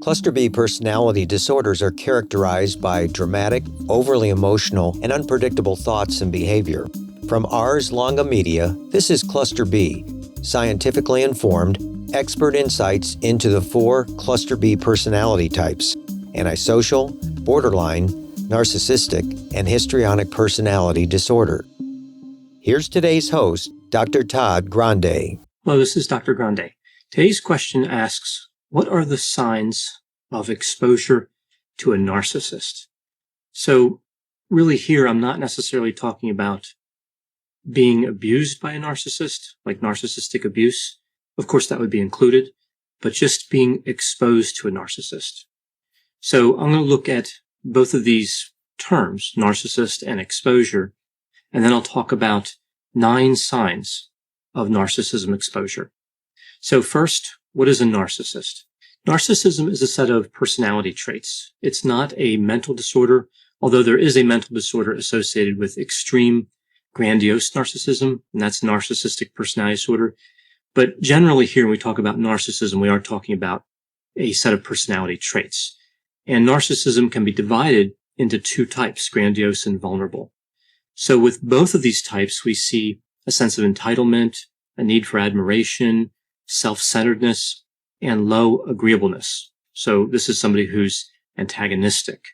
Cluster B personality disorders are characterized by dramatic, overly emotional, and unpredictable thoughts and behavior. From Ars Longa Media, this is Cluster B, scientifically informed, expert insights into the 4 Cluster B personality types: antisocial, borderline, narcissistic, and histrionic personality disorder. Here's today's host, Dr. Todd Grande. Hello, this is Dr. Grande. Today's question asks, what are the signs of exposure to a narcissist? So really here, I'm not necessarily talking about being abused by a narcissist, like narcissistic abuse. Of course, that would be included, but just being exposed to a narcissist. So I'm going to look at both of these terms, narcissist and exposure, and then I'll talk about 9 signs of narcissism exposure. So first, what is a narcissist? Narcissism is a set of personality traits. It's not a mental disorder, although there is a mental disorder associated with extreme grandiose narcissism, and that's narcissistic personality disorder. But generally here, when we talk about narcissism, we are talking about a set of personality traits. And narcissism can be divided into 2 types, grandiose and vulnerable. So with both of these types, we see a sense of entitlement, a need for admiration, self-centeredness, and low agreeableness. So this is somebody who's antagonistic.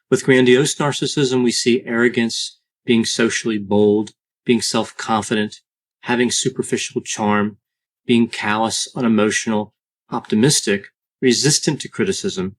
With grandiose narcissism, we see arrogance, being socially bold, being self-confident, having superficial charm, being callous, unemotional, optimistic, resistant to criticism,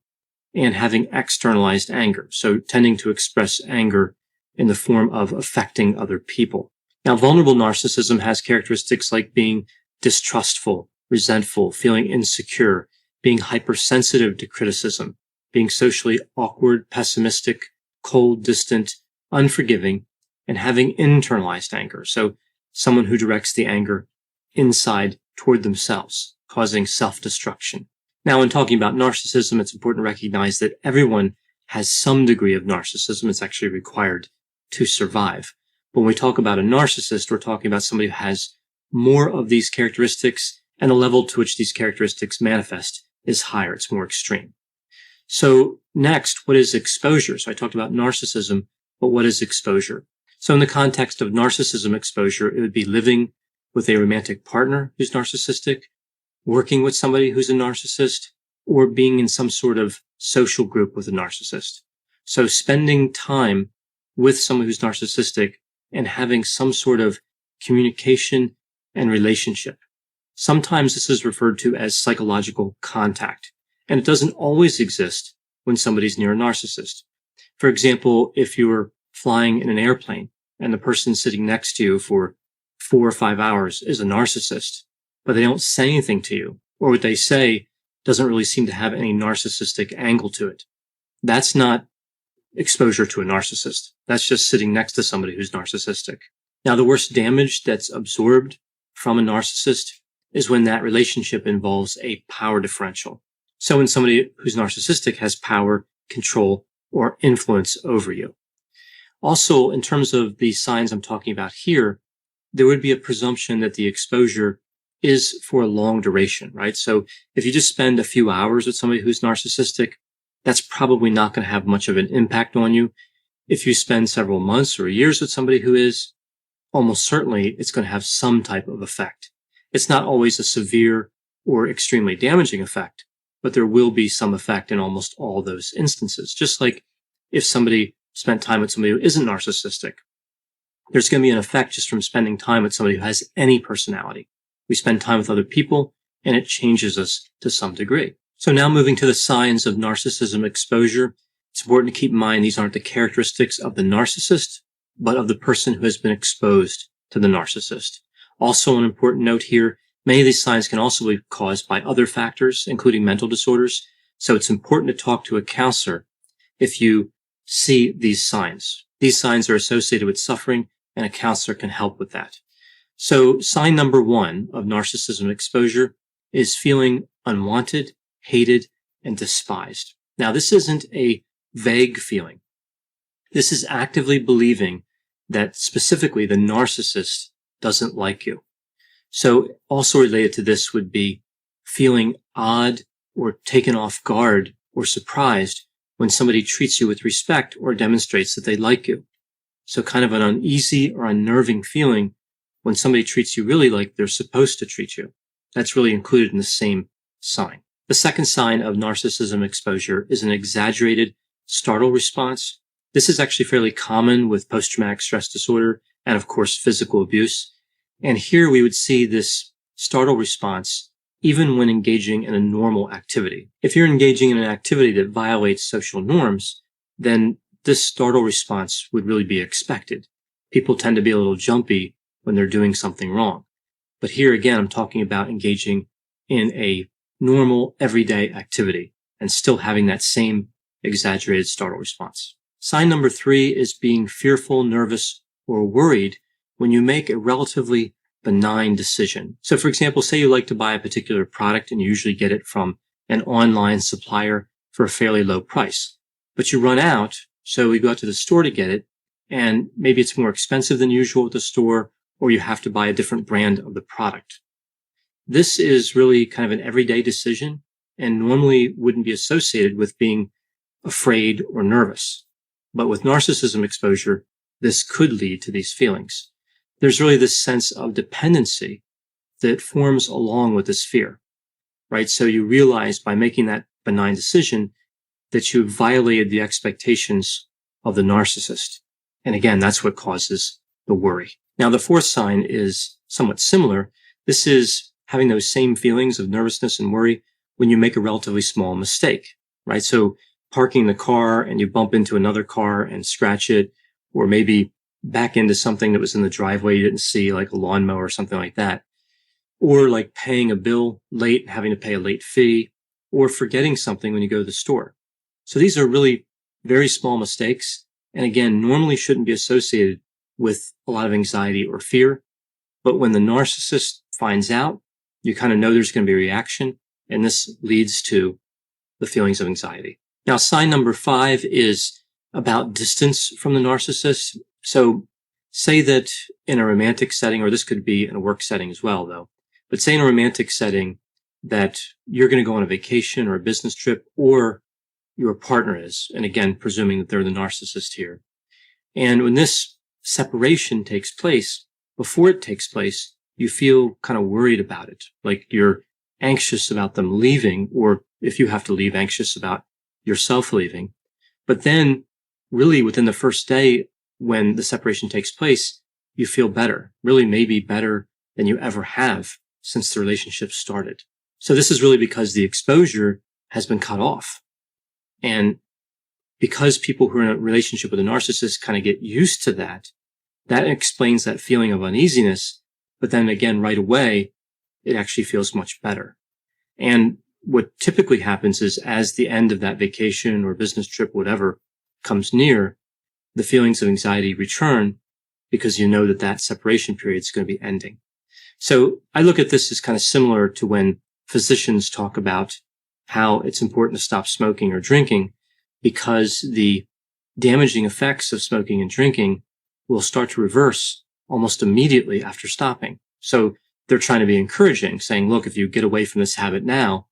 and having externalized anger. So tending to express anger in the form of affecting other people. Now, vulnerable narcissism has characteristics like being distrustful, resentful, feeling insecure, being hypersensitive to criticism, being socially awkward, pessimistic, cold, distant, unforgiving, and having internalized anger. So someone who directs the anger inside toward themselves, causing self-destruction. Now, when talking about narcissism, it's important to recognize that everyone has some degree of narcissism. It's actually required to survive. But when we talk about a narcissist, we're talking about somebody who has more of these characteristics, and the level to which these characteristics manifest is higher. It's more extreme. So next, what is exposure? So I talked about narcissism, but what is exposure? So in the context of narcissism exposure, it would be living with a romantic partner who's narcissistic, working with somebody who's a narcissist, or being in some sort of social group with a narcissist. So spending time with someone who's narcissistic and having some sort of communication and relationship. Sometimes this is referred to as psychological contact, and it doesn't always exist when somebody's near a narcissist. For example, if you're flying in an airplane and the person sitting next to you for 4 or 5 hours is a narcissist, but they don't say anything to you, or what they say doesn't really seem to have any narcissistic angle to it, that's not exposure to a narcissist. That's just sitting next to somebody who's narcissistic. Now, the worst damage that's absorbed from a narcissist is when that relationship involves a power differential. So when somebody who's narcissistic has power, control, or influence over you. Also, in terms of the signs I'm talking about here, there would be a presumption that the exposure is for a long duration, right? So if you just spend a few hours with somebody who's narcissistic, that's probably not going to have much of an impact on you. If you spend several months or years with somebody who is, almost certainly it's going to have some type of effect. It's not always a severe or extremely damaging effect, but there will be some effect in almost all those instances. Just like if somebody spent time with somebody who isn't narcissistic, there's going to be an effect just from spending time with somebody who has any personality. We spend time with other people and it changes us to some degree. So now moving to the signs of narcissism exposure, it's important to keep in mind these aren't the characteristics of the narcissist, but of the person who has been exposed to the narcissist. Also, an important note here, many of these signs can also be caused by other factors, including mental disorders. So it's important to talk to a counselor if you see these signs. These signs are associated with suffering, and a counselor can help with that. So sign number 1 of narcissism exposure is feeling unwanted, hated, and despised. Now, this isn't a vague feeling. This is actively believing that specifically the narcissist doesn't like you. So also related to this would be feeling odd, or taken off guard or surprised when somebody treats you with respect or demonstrates that they like you. So kind of an uneasy or unnerving feeling when somebody treats you really like they're supposed to treat you. That's really included in the same sign. The second sign of narcissism exposure is an exaggerated startle response. This is actually fairly common with post-traumatic stress disorder and, of course, physical abuse. And here we would see this startle response even when engaging in a normal activity. If you're engaging in an activity that violates social norms, then this startle response would really be expected. People tend to be a little jumpy when they're doing something wrong. But here again, I'm talking about engaging in a normal, everyday activity and still having that same exaggerated startle response. Sign number 3 is being fearful, nervous, or worried when you make a relatively benign decision. So for example, say you like to buy a particular product and you usually get it from an online supplier for a fairly low price, but you run out. So you go out to the store to get it, and maybe it's more expensive than usual at the store, or you have to buy a different brand of the product. This is really kind of an everyday decision and normally wouldn't be associated with being afraid or nervous. But with narcissism exposure, this could lead to these feelings. There's really this sense of dependency that forms along with this fear, right? So you realize by making that benign decision that you violated the expectations of the narcissist. And again, that's what causes the worry. Now, the fourth sign is somewhat similar. This is having those same feelings of nervousness and worry when you make a relatively small mistake, right? So parking the car and you bump into another car and scratch it, or maybe back into something that was in the driveway you didn't see, like a lawnmower or something like that. Or like paying a bill late, having to pay a late fee, or forgetting something when you go to the store. So these are really very small mistakes. And again, normally shouldn't be associated with a lot of anxiety or fear. But when the narcissist finds out, you kind of know there's going to be a reaction. And this leads to the feelings of anxiety. Now, sign number 5 is about distance from the narcissist. So say that in a romantic setting, or this could be in a work setting as well, though, but say in a romantic setting that you're going to go on a vacation or a business trip, or your partner is, and again, presuming that they're the narcissist here. And when this separation takes place, before it takes place, you feel kind of worried about it. Like you're anxious about them leaving, or if you have to leave, anxious about yourself leaving. But then really within the first day, when the separation takes place, you feel better, really maybe better than you ever have since the relationship started. So this is really because the exposure has been cut off. And because people who are in a relationship with a narcissist kind of get used to that, that explains that feeling of uneasiness. But then again, right away, it actually feels much better. And what typically happens is as the end of that vacation or business trip, whatever, comes near, the feelings of anxiety return because you know that that separation period is going to be ending. So I look at this as kind of similar to when physicians talk about how it's important to stop smoking or drinking, because the damaging effects of smoking and drinking will start to reverse almost immediately after stopping. So they're trying to be encouraging, saying, look, if you get away from this habit now,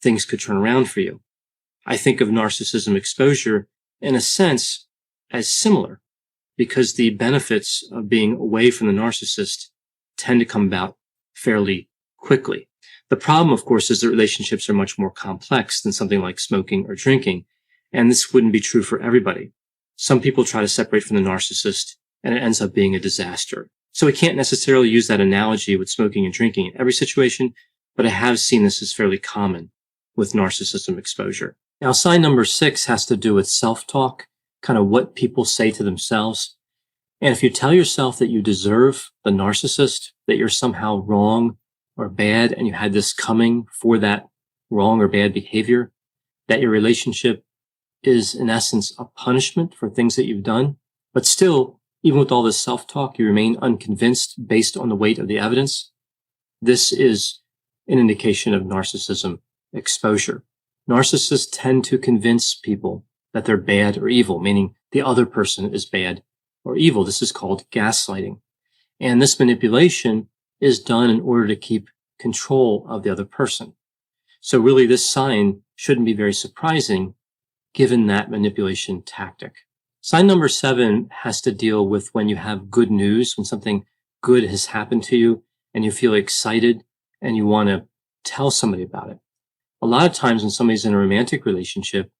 things could turn around for you. I think of narcissism exposure in a sense as similar, because the benefits of being away from the narcissist tend to come about fairly quickly. The problem, of course, is that relationships are much more complex than something like smoking or drinking. And this wouldn't be true for everybody. Some people try to separate from the narcissist and it ends up being a disaster. So we can't necessarily use that analogy with smoking and drinking in every situation, but I have seen this as fairly common with narcissism exposure. Now, sign number 6 has to do with self-talk, kind of what people say to themselves. And if you tell yourself that you deserve the narcissist, that you're somehow wrong or bad, and you had this coming for that wrong or bad behavior, that your relationship is in essence a punishment for things that you've done, but still, even with all this self-talk, you remain unconvinced based on the weight of the evidence, this is an indication of narcissism exposure. Narcissists tend to convince people that they're bad or evil, meaning the other person is bad or evil. This is called gaslighting. And this manipulation is done in order to keep control of the other person. So really, this sign shouldn't be very surprising given that manipulation tactic. Sign number 7 has to deal with when you have good news, when something good has happened to you and you feel excited and you want to tell somebody about it. A lot of times when somebody's in a romantic relationship,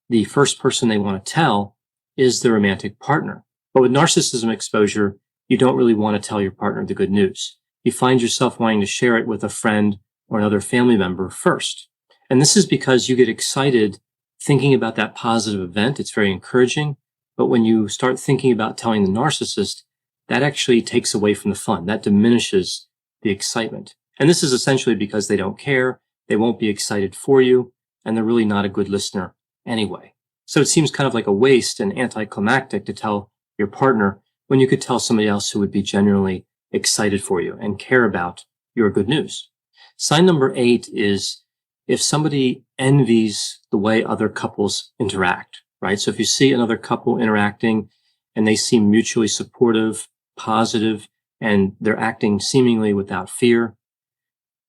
the first person they want to tell is the romantic partner. But with narcissism exposure, you don't really want to tell your partner the good news. You find yourself wanting to share it with a friend or another family member first. And this is because you get excited thinking about that positive event. It's very encouraging. But when you start thinking about telling the narcissist, that actually takes away from the fun. That diminishes the excitement. And this is essentially because they don't care, they won't be excited for you, and they're really not a good listener anyway. So it seems kind of like a waste and anticlimactic to tell your partner when you could tell somebody else who would be genuinely excited for you and care about your good news. Sign number 8 is if somebody envies the way other couples interact, right? So if you see another couple interacting and they seem mutually supportive, positive, and they're acting seemingly without fear,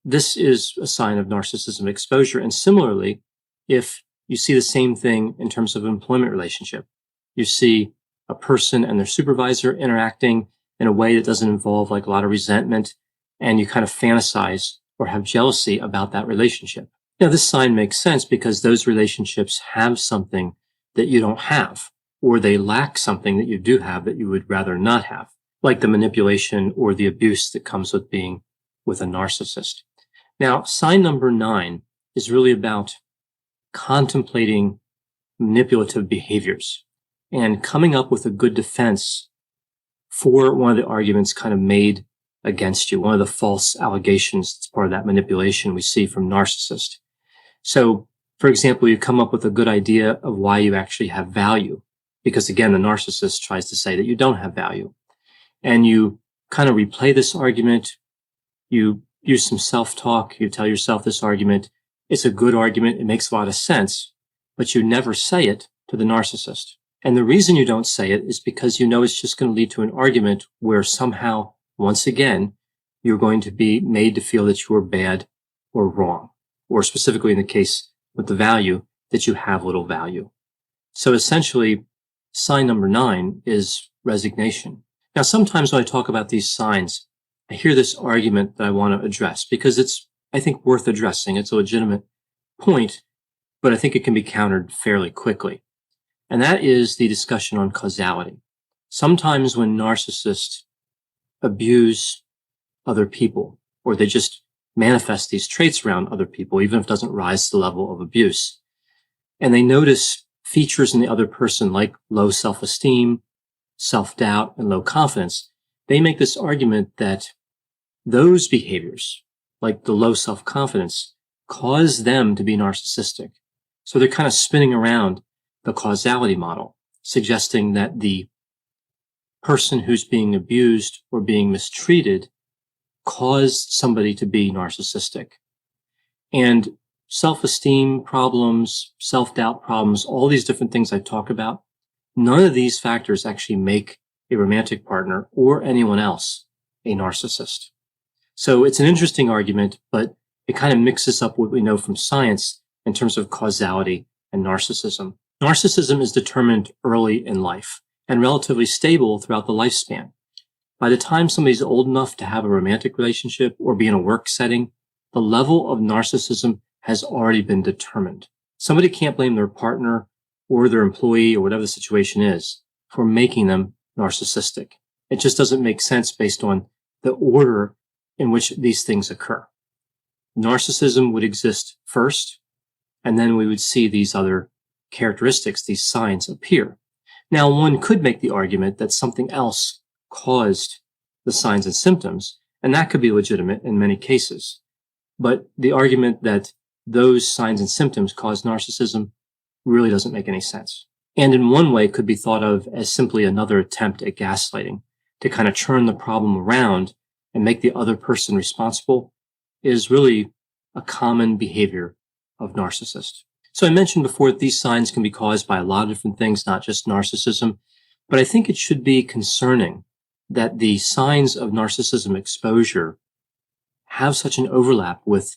this is a sign of narcissism exposure. And similarly, if you see the same thing in terms of employment relationship, you see a person and their supervisor interacting in a way that doesn't involve like a lot of resentment, and you kind of fantasize or have jealousy about that relationship. Now, this sign makes sense because those relationships have something that you don't have, or they lack something that you do have that you would rather not have, like the manipulation or the abuse that comes with being with a narcissist. Now, sign number 9 is really about contemplating manipulative behaviors and coming up with a good defense for one of the arguments kind of made against you, one of the false allegations that's part of that manipulation we see from narcissists. So, for example, you come up with a good idea of why you actually have value, because again, the narcissist tries to say that you don't have value. And you kind of replay this argument. You use some self-talk. You tell yourself this argument. It's a good argument. It makes a lot of sense, but you never say it to the narcissist. And the reason you don't say it is because you know it's just going to lead to an argument where somehow, once again, you're going to be made to feel that you're bad or wrong, or specifically in the case with the value, that you have little value. So essentially, sign number 9 is resignation. Now, sometimes when I talk about these signs, I hear this argument that I want to address because it's, I think, worth addressing. It's a legitimate point, but I think it can be countered fairly quickly. And that is the discussion on causality. Sometimes when narcissists abuse other people, or they just manifest these traits around other people, even if it doesn't rise to the level of abuse, and they notice features in the other person like low self-esteem, self-doubt, and low confidence, they make this argument that those behaviors, like the low self-confidence, cause them to be narcissistic. So they're kind of spinning around the causality model, suggesting that the person who's being abused or being mistreated caused somebody to be narcissistic. And self-esteem problems, self-doubt problems, all these different things I talk about, none of these factors actually make a romantic partner or anyone else a narcissist. So it's an interesting argument, but it kind of mixes up what we know from science in terms of causality and narcissism. Narcissism is determined early in life and relatively stable throughout the lifespan. By the time somebody's old enough to have a romantic relationship or be in a work setting, the level of narcissism has already been determined. Somebody can't blame their partner or their employee or whatever the situation is for making them narcissistic. It just doesn't make sense based on the order in which these things occur. Narcissism would exist first, and then we would see these other characteristics, these signs appear. Now, one could make the argument that something else caused the signs and symptoms, and that could be legitimate in many cases. But the argument that those signs and symptoms cause narcissism really doesn't make any sense. And in one way could be thought of as simply another attempt at gaslighting to kind of turn the problem around and make the other person responsible is really a common behavior of narcissists. So I mentioned before that these signs can be caused by a lot of different things, not just narcissism, but I think it should be concerning that the signs of narcissism exposure have such an overlap with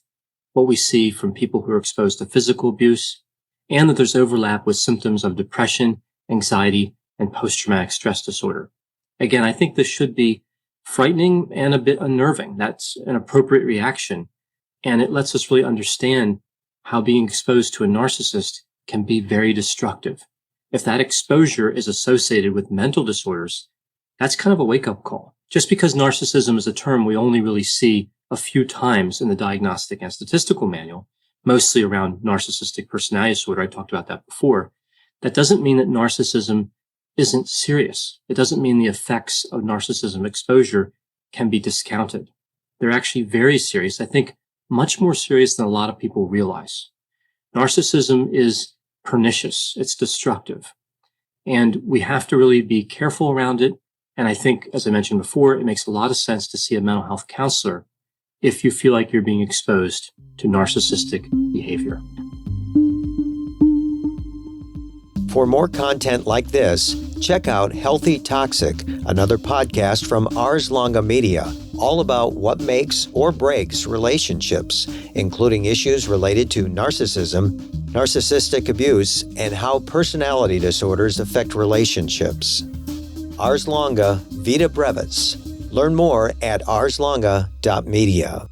what we see from people who are exposed to physical abuse, and that there's overlap with symptoms of depression, anxiety, and post-traumatic stress disorder. Again, I think this should be frightening and a bit unnerving. That's an appropriate reaction. And it lets us really understand how being exposed to a narcissist can be very destructive. If that exposure is associated with mental disorders, that's kind of a wake-up call. Just because narcissism is a term we only really see a few times in the Diagnostic and Statistical Manual, mostly around narcissistic personality disorder, I talked about that before, that doesn't mean that narcissism isn't serious. It doesn't mean the effects of narcissism exposure can be discounted. They're actually very serious. I think much more serious than a lot of people realize. Narcissism is pernicious. It's destructive. And we have to really be careful around it. And I think, as I mentioned before, it makes a lot of sense to see a mental health counselor if you feel like you're being exposed to narcissistic behavior. For more content like this, check out Healthy Toxic, another podcast from Ars Longa Media, all about what makes or breaks relationships, including issues related to narcissism, narcissistic abuse, and how personality disorders affect relationships. Ars Longa Vita Brevis. Learn more at arslonga.media.